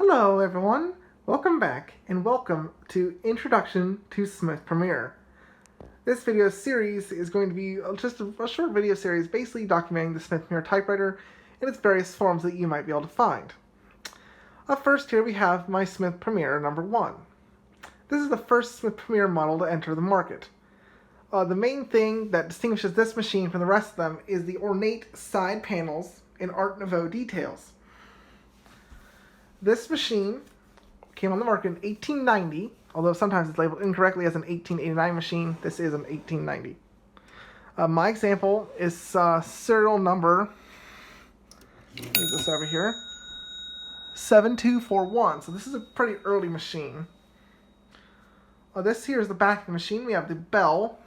Hello everyone, welcome back and welcome to Introduction to Smith Premiere. This video series is going to be just a short video series basically documenting the Smith Premiere typewriter in its various forms that you might be able to find. Up first here we have my Smith Premiere number 1. This is the first Smith Premiere model to enter the market. The main thing that distinguishes this machine from the rest of them is the ornate side panels and Art Nouveau details. This machine came on the market in 1890, although sometimes it's labeled incorrectly as an 1889 machine. This is an 1890. My example is serial number, leave this over here, 7241. So this is a pretty early machine. This here is the back of the machine. We have the bell.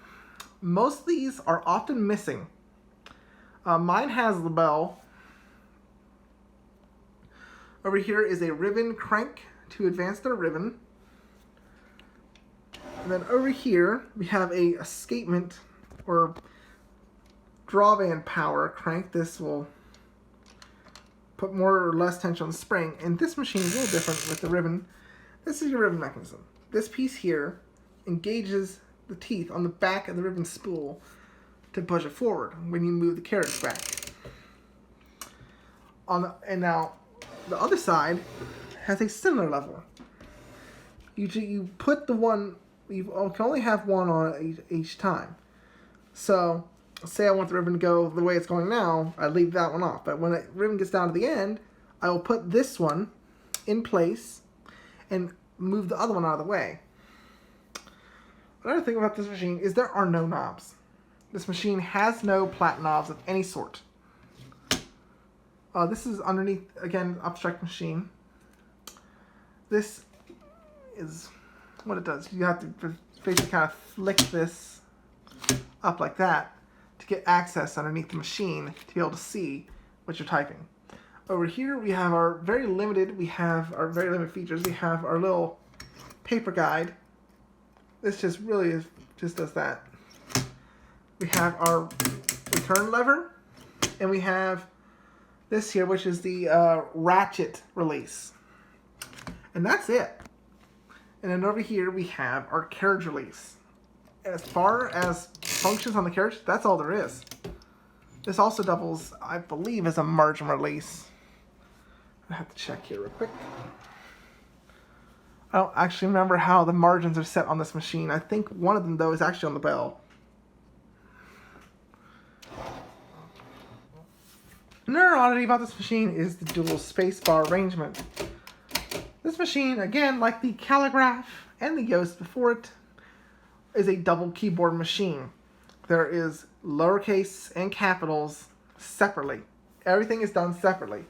Most of these are often missing. Mine has the bell. Over here is a ribbon crank to advance the ribbon. And then over here we have a escapement or drawband power crank. This will put more or less tension on the spring. And this machine is a little different with the ribbon. This is your ribbon mechanism. This piece here engages the teeth on the back of the ribbon spool to push it forward when you move the carriage back. And now the other side has a similar level. You put the one, you can only have one on each time. So, say I want the ribbon to go the way it's going now, I leave that one off. But when the ribbon gets down to the end, I will put this one in place and move the other one out of the way. Another thing about this machine is there are no knobs. This machine has no plat knobs of any sort. This is underneath, again, abstract machine. This is what it does. You have to basically kind of flick this up like that to get access underneath the machine to be able to see what you're typing. Over here we have our very limited features. We have our little paper guide. This just really just does that. We have our return lever, and we have this here, which is the ratchet release. And that's it. And then over here we have our carriage release. As far as functions on the carriage, that's all there is. This also doubles, I believe, as a margin release. I have to check here real quick. I don't actually remember how the margins are set on this machine. I think one of them, though, is actually on the bell. Another oddity about this machine is the dual spacebar arrangement. This machine, again, like the Calligraph and the Yoast before it, is a double keyboard machine. There is lowercase and capitals separately. Everything is done separately.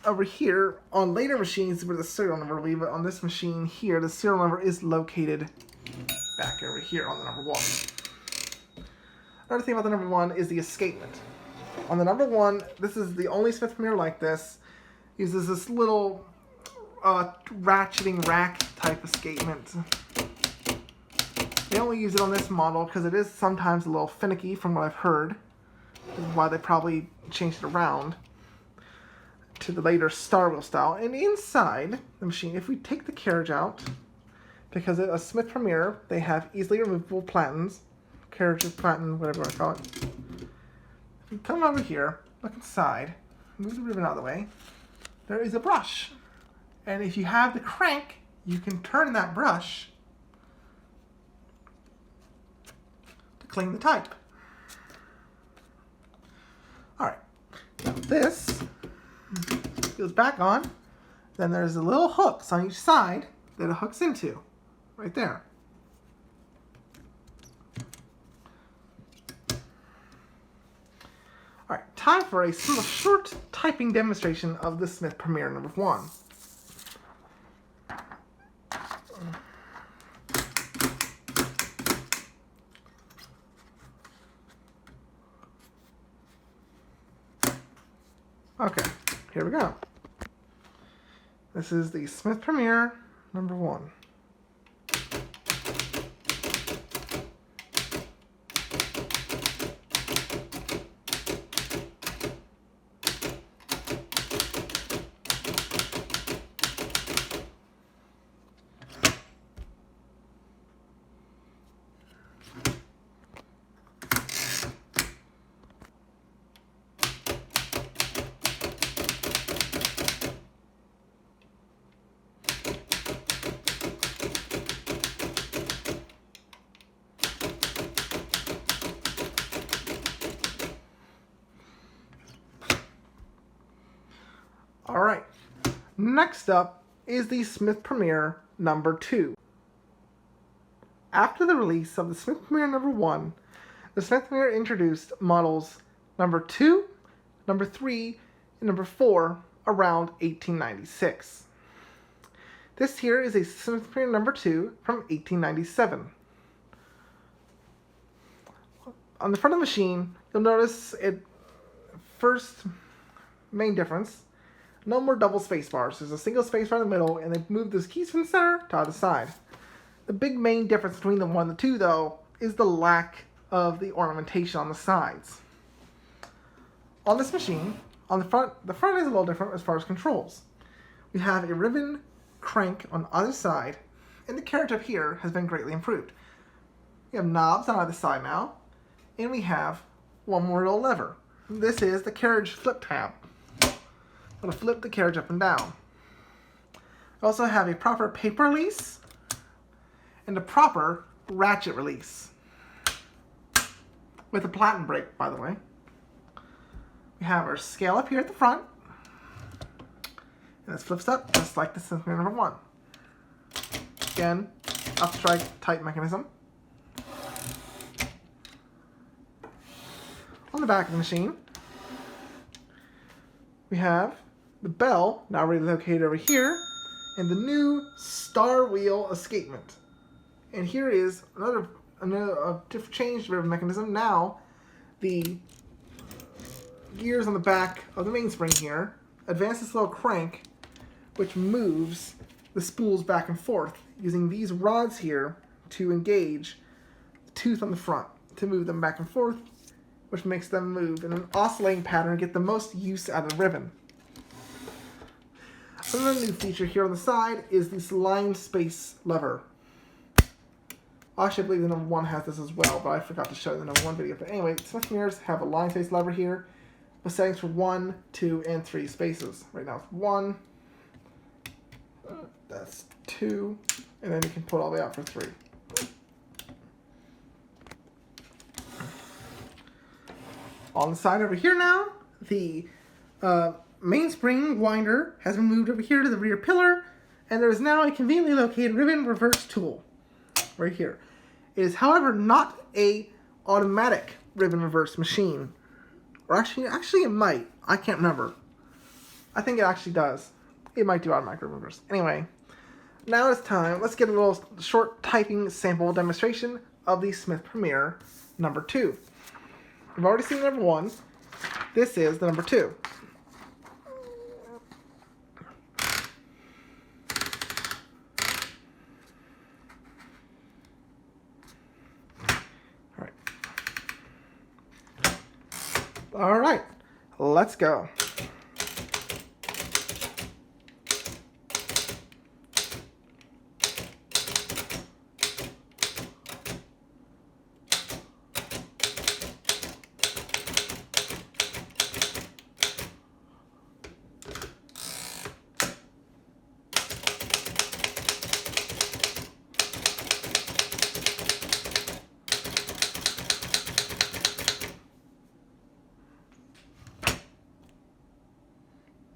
Over here, on later machines where the serial number will be, but on this machine here, the serial number is located back over here on the number 1. Another thing about the number 1 is the escapement. On the number 1, this is the only Smith Premiere like this, uses this little ratcheting rack type escapement. They only use it on this model because it is sometimes a little finicky from what I've heard. This is why they probably changed it around to the later Star Wheel style. And inside the machine, if we take the carriage out, because a Smith Premiere, they have easily removable platens, carriage platen, whatever you want to call it. If we come over here, look inside, move the ribbon out of the way, there is a brush. And if you have the crank, you can turn that brush to clean the type. Alright, now this goes back on. Then there's the little hooks on each side that it hooks into, right there. Alright, time for a short typing demonstration of the Smith Premiere number 1. Okay, here we go. This is the Smith Premiere number 1. Alright, next up is the Smith Premier number 2. After the release of the Smith Premier number 1, the Smith Premier introduced models number 2, number 3, and number 4 around 1896. This here is a Smith Premier number 2 from 1897. On the front of the machine, you'll notice it first main difference, no more double space bars. There's a single space bar in the middle, and they've moved those keys from the center to the side. The big main difference between the 1 and the 2, though, is the lack of the ornamentation on the sides. On this machine, on the front is a little different as far as controls. We have a ribbon crank on either side, and the carriage up here has been greatly improved. We have knobs on either side now, and we have one more little lever. This is the carriage flip tab. It'll flip the carriage up and down. We also have a proper paper release and a proper ratchet release with a platen brake, by the way. We have our scale up here at the front, and this flips up just like the Smith Premier number 1. Again, upstrike type mechanism. On the back of the machine, we have the bell, now relocated over here, and the new star wheel escapement. And here is another different changed ribbon mechanism. Now, the gears on the back of the mainspring here advance this little crank, which moves the spools back and forth using these rods here to engage the tooth on the front to move them back and forth, which makes them move in an oscillating pattern and get the most use out of the ribbon. Another new feature here on the side is this line space lever. Actually, I believe the number 1 has this as well, but I forgot to show you the number 1 video. But anyway, Smith Premiers have a line space lever here with settings for 1, 2, and 3 spaces. Right now it's 1, that's 2, and then you can pull it all the way out for 3. On the side over here now, the mainspring winder has been moved over here to the rear pillar, and there is now a conveniently located ribbon reverse tool right here. It is, however, not a automatic ribbon reverse machine. Or actually it might. I can't remember. I think it actually does. It might do automatic ribbon reverse. Anyway, now it's time. Let's get a little short typing sample demonstration of the Smith Premier number 2. We've already seen the number 1. This is the number 2. All right, let's go.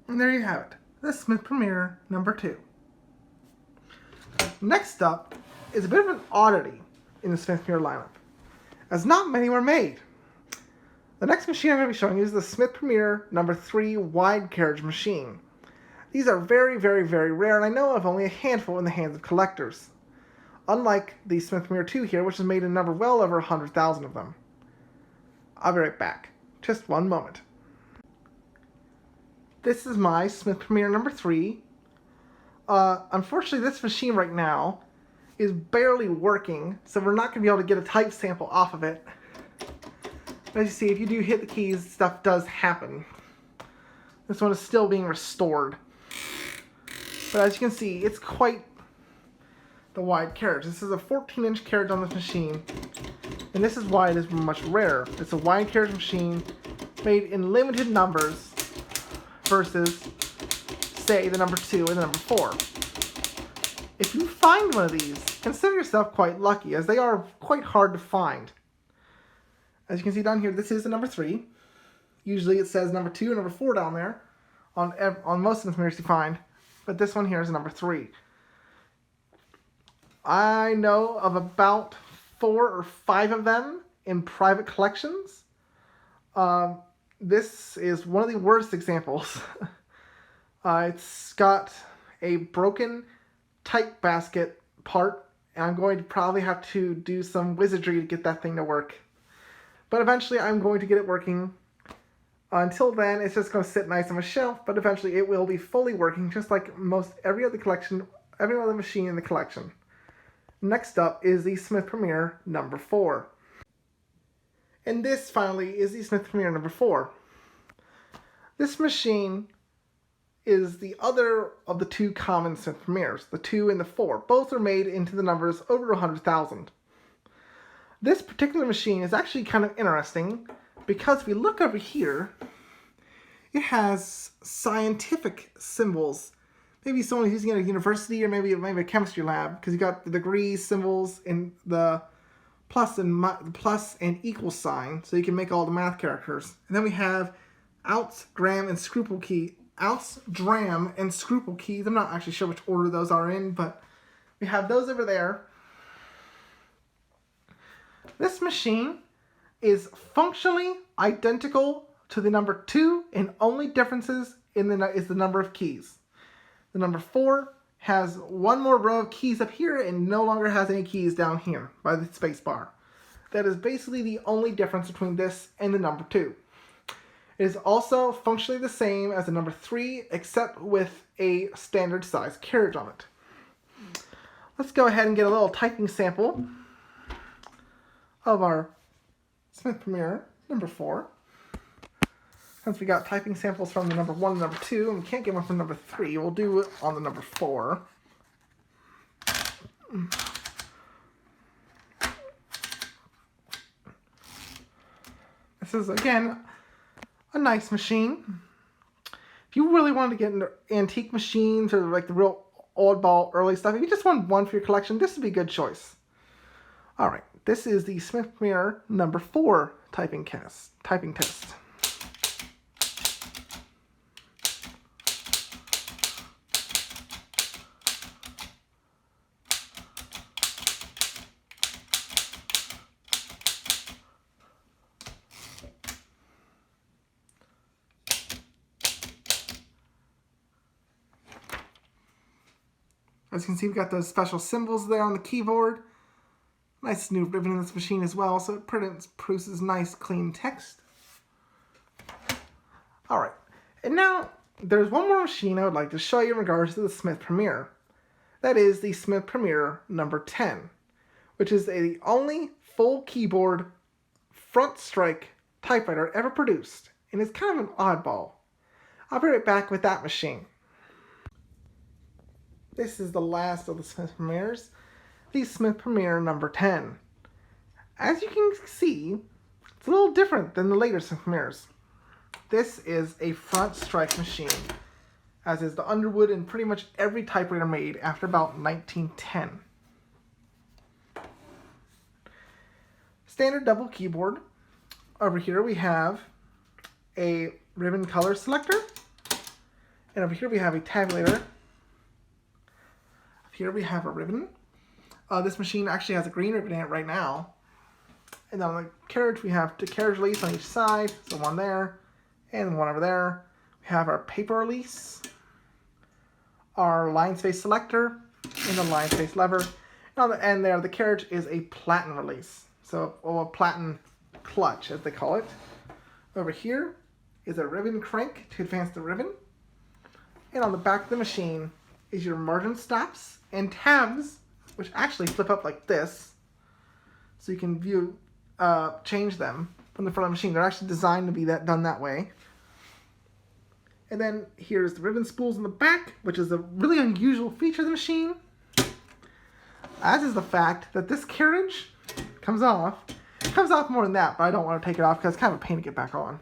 And there you have it, the Smith Premier number 2. Next up is a bit of an oddity in the Smith Premier lineup, as not many were made. The next machine I'm going to be showing you is the Smith Premier number 3 wide carriage machine. These are very, very, very rare, and I know of only a handful in the hands of collectors. Unlike the Smith Premier 2 here, which has made a number well over 100,000 of them. I'll be right back. Just one moment. This is my Smith Premier number 3. Unfortunately, this machine right now is barely working, so we're not going to be able to get a type sample off of it. As you see, if you do hit the keys, stuff does happen. This one is still being restored. But as you can see, it's quite the wide carriage. This is a 14-inch carriage on this machine, and this is why it is much rarer. It's a wide carriage machine made in limited numbers versus, say, the number 2 and the number 4. If you find one of these, consider yourself quite lucky, as they are quite hard to find. As you can see down here, this is the number 3. Usually it says number 2 and number 4 down there on most of the Smith Premiers you find, but this one here is number 3. I know of about 4 or 5 of them in private collections. This is one of the worst examples. It's got a broken type basket part, and I'm going to probably have to do some wizardry to get that thing to work. But eventually I'm going to get it working. Until then, it's just going to sit nice on a shelf, but eventually it will be fully working, just like every other machine in the collection. Next up is the Smith Premier number 4. And this, finally, is the Smith Premier number 4. This machine is the other of the 2 common Smith Premiers, the 2 and the 4. Both are made into the numbers over 100,000. This particular machine is actually kind of interesting because if we look over here, it has scientific symbols. Maybe someone's using it at a university or maybe a chemistry lab, because you got the degree symbols in the plus and equal sign, so you can make all the math characters. And then we have ounce, gram, and scruple key. Ounce, dram, and scruple keys. I'm not actually sure which order those are in, but we have those over there. This machine is functionally identical to the number 2, and only differences is the number of keys. The number 4 has one more row of keys up here and no longer has any keys down here by the space bar. That is basically the only difference between this and the number 2. It is also functionally the same as the number 3, except with a standard size carriage on it. Let's go ahead and get a little typing sample of our Smith Premier number 4. Since we got typing samples from the number 1 and number 2, and we can't get one from number 3, we'll do it on the number 4. This is, again, a nice machine. If you really wanted to get into antique machines or like the real oddball early stuff, if you just want one for your collection, this would be a good choice. Alright, this is the Smith Premier number 4 typing test. As you can see, we've got those special symbols there on the keyboard. Nice new ribbon in this machine as well, so it produces nice, clean text. Alright, and now there's one more machine I would like to show you in regards to the Smith Premier. That is the Smith Premier number 10, which is the only full keyboard front strike typewriter ever produced, and it's kind of an oddball. I'll be right back with that machine. This is the last of the Smith Premiers, the Smith Premier number 10. As you can see, it's a little different than the later Smith Premiers. This is a front strike machine, as is the Underwood and pretty much every typewriter made after about 1910. Standard double keyboard. Over here we have a ribbon color selector, and over here we have a tabulator. Here we have a ribbon. This machine actually has a green ribbon in it right now. And then on the carriage, we have the carriage release on each side. So one there and one over there. We have our paper release, our line space selector, and the line space lever. And on the end there, the carriage is a platen release. So a platen clutch, as they call it. Over here is a ribbon crank to advance the ribbon. And on the back of the machine is your margin stops and tabs, which actually flip up like this, so you can change them from the front of the machine. They're actually designed to be done that way. And then here's the ribbon spools in the back, which is a really unusual feature of the machine, as is the fact that this carriage comes off. It comes off more than that, but I don't want to take it off because it's kind of a pain to get back on.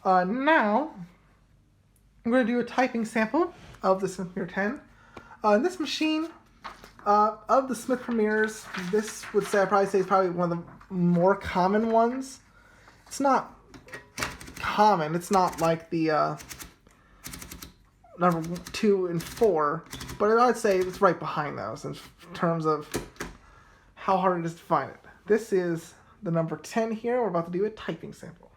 Now, I'm going to do a typing sample of the Smith Premier 10. In this machine, of the Smith Premiers, this would say, I'd probably say is probably one of the more common ones. It's not common. It's not like the number 2 and 4, but I'd say it's right behind those in terms of how hard it is to find it. This is the number 10 here. We're about to do a typing sample.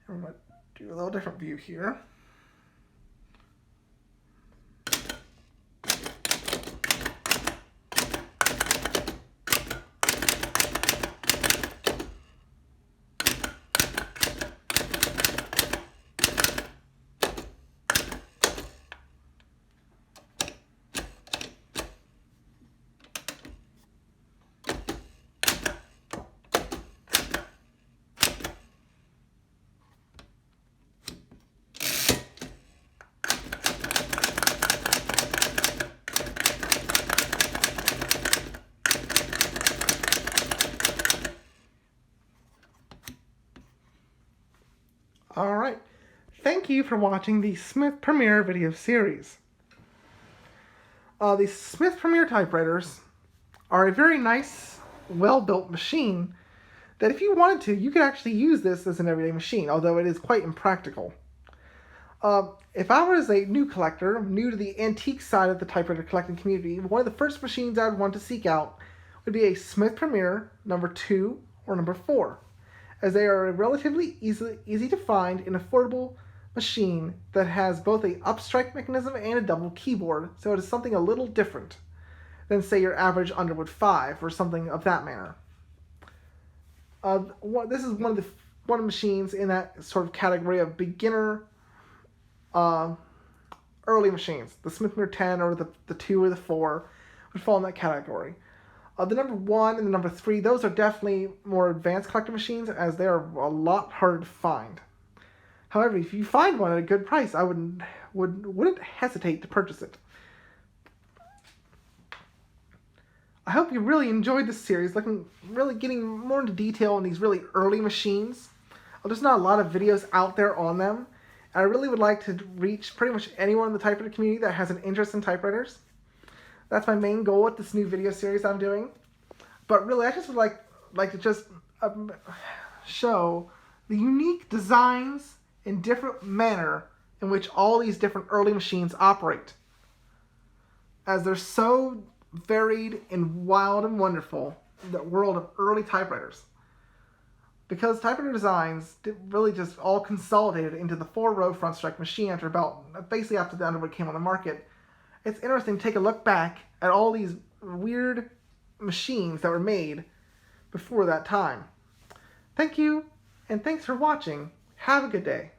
And we're going to do a little different view here. Alright, thank you for watching the Smith Premier video series. The Smith Premier typewriters are a very nice, well-built machine that if you wanted to, you could actually use this as an everyday machine, although it is quite impractical. If I was a new collector, new to the antique side of the typewriter collecting community, one of the first machines I would want to seek out would be a Smith Premier number 2 or number 4. As they are a relatively easy to find and affordable machine that has both a upstrike mechanism and a double keyboard, so it is something a little different than, say, your average Underwood 5 or something of that manner. This is one of the machines in that sort of category of beginner early machines. The Smith Premier 10 or the 2 or the 4 would fall in that category. The number 1 and the number 3, those are definitely more advanced collector machines, as they are a lot harder to find. However, if you find one at a good price, I wouldn't hesitate to purchase it. I hope you really enjoyed this series, really getting more into detail on these really early machines. There's not a lot of videos out there on them, and I really would like to reach pretty much anyone in the typewriter community that has an interest in typewriters. That's my main goal with this new video series I'm doing. But really, I just would like to just show the unique designs and different manner in which all these different early machines operate, as they're so varied and wild and wonderful in the world of early typewriters. Because typewriter designs really just all consolidated into the 4-row front strike machine after the Underwood came on the market. It's interesting to take a look back at all these weird machines that were made before that time. Thank you, and thanks for watching. Have a good day.